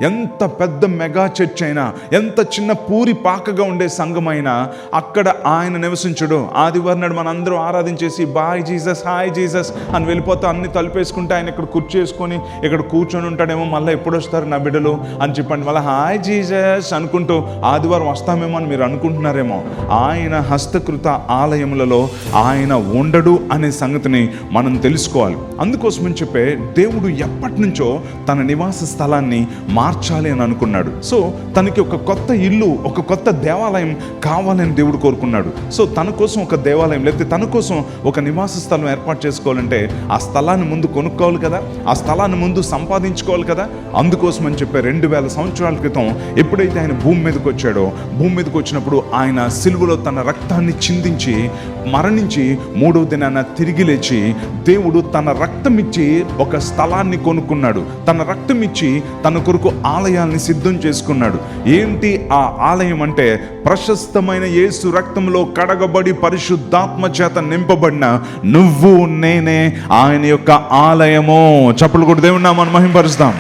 ఎంత పెద్ద mega church అయినా, ఎంత చిన్న పూరి పాకగా ఉండే సంఘమైనా అక్కడ ఆయన నివసించడు. ఆదివారం నాడు మనందరం ఆరాధించేసి బాయ్ జీసస్, హాయ్ జీసస్ అని వెళ్ళిపోతే అన్ని తలుపేసుకుంటే ఆయన ఇక్కడ కూర్చేసుకొని ఇక్కడ కూర్చొని ఉంటాడేమో, మళ్ళీ ఎప్పుడు వస్తారు నా బిడ్డలు అని చెప్పండి, మళ్ళీ హాయ్ జీసస్ అనుకుంటూ ఆదివారం వస్తామేమో అని మీరు అనుకుంటున్నారేమో. ఆయన హస్తకృత ఆలయములలో ఆయన ఉండడు అనే సంగతిని మనం తెలుసుకోవాలి. అందుకోసమని చెప్పే దేవుడు ఎప్పటి నుంచో తన నివాస స్థలాన్ని మార్చాలి అని అనుకున్నాడు. సో తనకి ఒక కొత్త ఇల్లు, ఒక కొత్త దేవాలయం కావాలని దేవుడు కోరుకున్నాడు. సో తన కోసం ఒక దేవాలయం లేకపోతే తన కోసం ఒక నివాస స్థలం ఏర్పాటు చేసుకోవాలంటే ఆ స్థలాన్ని ముందు కొనుక్కోవాలి కదా, ఆ స్థలాన్ని ముందు సంపాదించుకోవాలి కదా. అందుకోసం అని చెప్పి 2000 సంవత్సరాల క్రితం ఎప్పుడైతే ఆయన భూమి మీదకి వచ్చాడో, భూమి మీదకి వచ్చినప్పుడు ఆయన సిలువలో తన రక్తాన్ని చిందించి మరణించి 3వ దినాన తిరిగి లేచి దేవుడు తన రక్తం ఇచ్చి ఒక స్థలాన్ని కొనుక్కున్నాడు. తన రక్తం ఇచ్చి తన కొరకు ఆలయాల్ని సిద్ధం చేసుకున్నాడు. ఏంటి ఆ ఆలయం అంటే ప్రశస్తమైన యేసు రక్తంలో కడగబడి పరిశుద్ధాత్మ చేత నింపబడిన నువ్వు నేనే ఆయన యొక్క ఆలయము. చప్పట్లు కొట్టి దేవుని నామాన్ని మహిమపరుస్తాం.